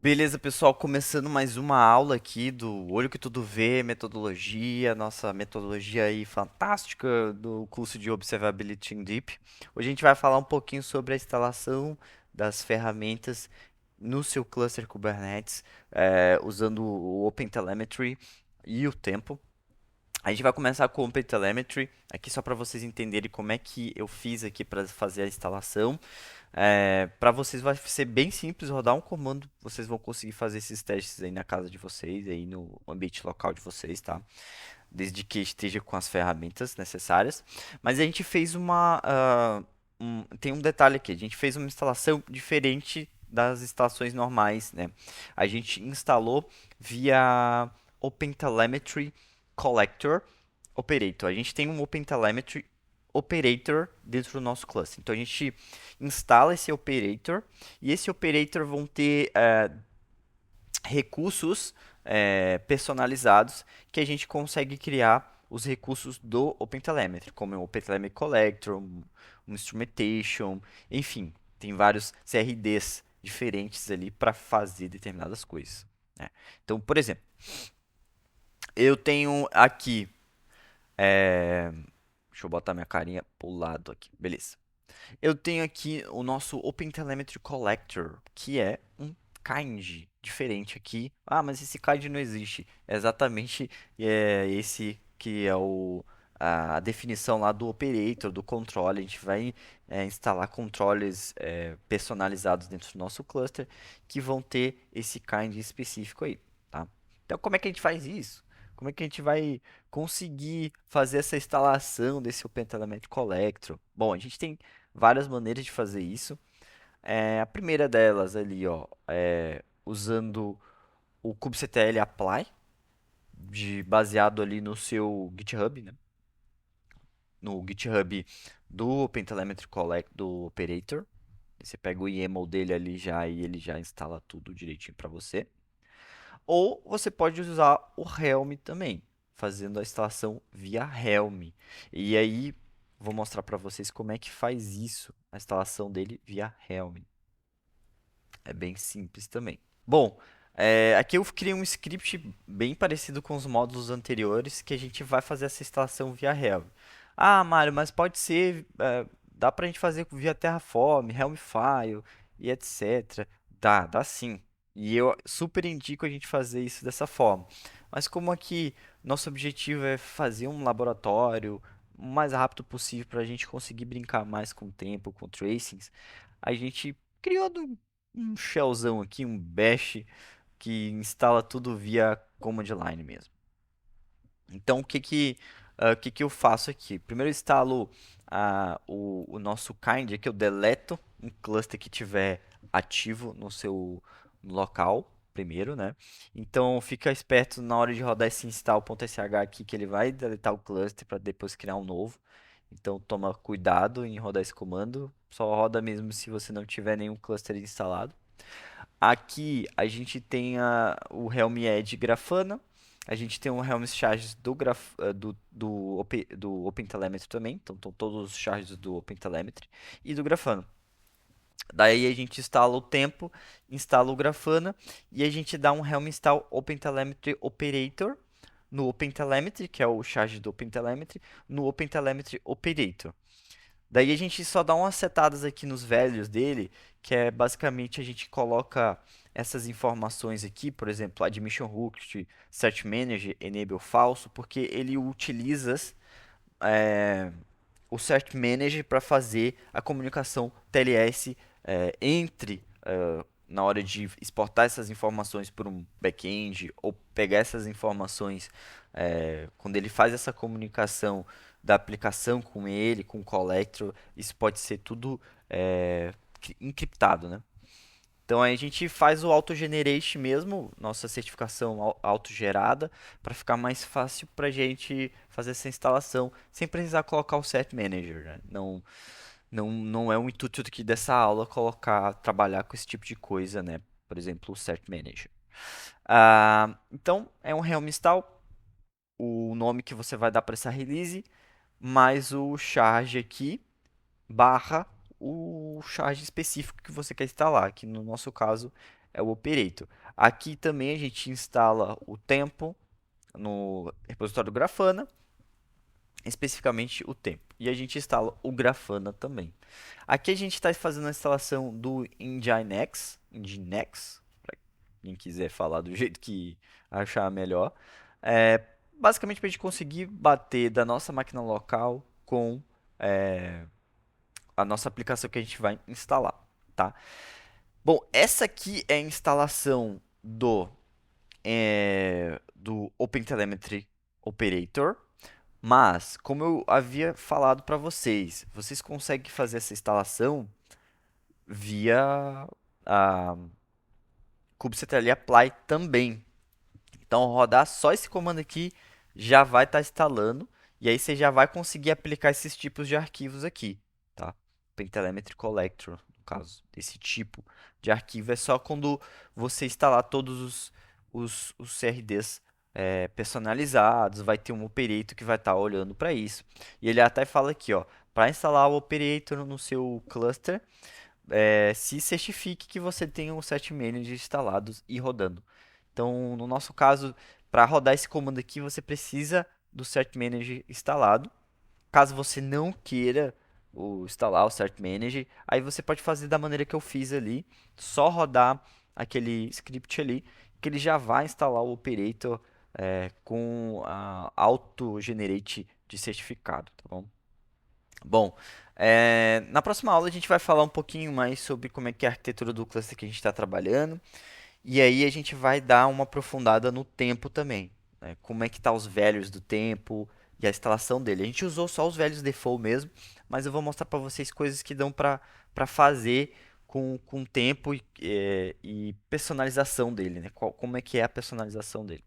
Beleza, pessoal, começando mais uma aula aqui do Olho que Tudo Vê, metodologia, nossa metodologia aí fantástica do curso de Observability in Deep. Hoje a gente vai falar um pouquinho sobre a instalação das ferramentas no seu cluster Kubernetes, usando o OpenTelemetry e o Tempo. A gente vai começar com o OpenTelemetry, aqui só para vocês entenderem como é que eu fiz aqui para fazer a instalação. Para vocês vai ser bem simples rodar um comando, vocês vão conseguir fazer esses testes aí na casa de vocês, aí no ambiente local de vocês, tá? Desde que esteja com as ferramentas necessárias. Mas a gente fez tem um detalhe aqui, a gente fez uma instalação diferente das instalações normais, né? A gente instalou via OpenTelemetry Collector Operator. A gente tem um OpenTelemetry Operator dentro do nosso cluster. Então a gente instala esse operator e esse operator vão ter recursos personalizados que a gente consegue criar os recursos do OpenTelemetry, como o OpenTelemetry Collector, um Instrumentation, enfim, tem vários CRDs diferentes ali para fazer determinadas coisas, né? Então, por exemplo, eu tenho aqui, deixa eu botar minha carinha pro lado aqui, beleza. Eu tenho aqui o nosso OpenTelemetry Collector, que é um kind diferente aqui. Ah, mas esse kind não existe. É exatamente esse que é a definição lá do operator, do controle. A gente vai instalar controles personalizados dentro do nosso cluster que vão ter esse kind específico aí, tá? Então, como é que a gente faz isso? Como é que a gente vai conseguir fazer essa instalação desse OpenTelemetry Collector? Bom, a gente tem várias maneiras de fazer isso. A primeira delas ali, ó, usando o kubectl apply, baseado ali no seu GitHub, né? No GitHub do OpenTelemetry Collect do Operator. Você pega o YAML dele ali já e ele já instala tudo direitinho para você. Ou você pode usar o Helm também, fazendo a instalação via Helm. E aí, vou mostrar para vocês como é que faz isso, a instalação dele via Helm. É bem simples também. Bom, aqui eu criei um script bem parecido com os módulos anteriores, que a gente vai fazer essa instalação via Helm. Ah, Mário, mas pode ser, dá pra gente fazer via Terraform, Helmfile e etc. Dá sim. E eu super indico a gente fazer isso dessa forma. Mas como aqui nosso objetivo é fazer um laboratório o mais rápido possível para a gente conseguir brincar mais com o tempo, com tracings, a gente criou um shellzão aqui, um bash que instala tudo via command line mesmo. Então o que que eu faço aqui? Primeiro eu instalo o nosso kind, aqui eu deleto um cluster que tiver ativo no seu local primeiro, né? Então fica esperto na hora de rodar esse install.sh aqui que ele vai deletar o cluster para depois criar um novo. Então toma cuidado em rodar esse comando, só roda mesmo se você não tiver nenhum cluster instalado. Aqui a gente tem o Helm Edge Grafana, a gente tem o Helm Charges do OpenTelemetry também, então estão todos os charges do OpenTelemetry e do Grafana. Daí a gente instala o tempo, instala o Grafana e a gente dá um Helm install OpenTelemetry Operator no OpenTelemetry, que é o charge do OpenTelemetry, no OpenTelemetry Operator. Daí a gente só dá umas setadas aqui nos velhos dele, que é basicamente a gente coloca essas informações aqui, por exemplo, admission root, search manager, enable falso, porque ele utiliza é, o search manager para fazer a comunicação TLS na hora de exportar essas informações para um back-end ou pegar essas informações quando ele faz essa comunicação da aplicação com ele, com o collector, isso pode ser tudo encriptado, né? Então aí a gente faz o autogenerate mesmo, nossa certificação autogerada, para ficar mais fácil para a gente fazer essa instalação sem precisar colocar o Set Manager, né? Não é o intuito aqui dessa aula trabalhar com esse tipo de coisa, né? Por exemplo, o Set Manager. Então é um Helm install, o nome que você vai dar para essa release, mais o charge aqui, barra o charge específico que você quer instalar, que no nosso caso é o operator. Aqui também a gente instala o tempo no repositório Grafana, especificamente o tempo. E a gente instala o Grafana também. Aqui a gente está fazendo a instalação do Nginx, para quem quiser falar do jeito que achar melhor. É, basicamente para a gente conseguir bater da nossa máquina local com é, a nossa aplicação que a gente vai instalar, tá? Bom, essa aqui é a instalação do OpenTelemetry Operator, mas, como eu havia falado para vocês, vocês conseguem fazer essa instalação via a kubectl apply também. Então, rodar só esse comando aqui já vai estar instalando, e aí você já vai conseguir aplicar esses tipos de arquivos aqui, tá? OpenTelemetry Collector, no caso, desse tipo de arquivo, é só quando você instalar todos os CRDs personalizados, vai ter um operator que vai estar olhando para isso. E ele até fala aqui, ó, para instalar o operator no seu cluster, se certifique que você tenha o set manager instalados e rodando. Então, no nosso caso, para rodar esse comando aqui, você precisa do Cert Manager instalado. Caso você não queira instalar o Cert Manager, aí você pode fazer da maneira que eu fiz ali, só rodar aquele script ali, que ele já vai instalar o operator com a auto-generate de certificado, tá bom? Bom, na próxima aula a gente vai falar um pouquinho mais sobre como é que é a arquitetura do cluster que a gente está trabalhando. E aí a gente vai dar uma aprofundada no tempo também, né? Como é que tá os values do tempo e a instalação dele. A gente usou só os values default mesmo, mas eu vou mostrar para vocês coisas que dão para fazer com tempo e personalização dele, né? Como é que é a personalização dele.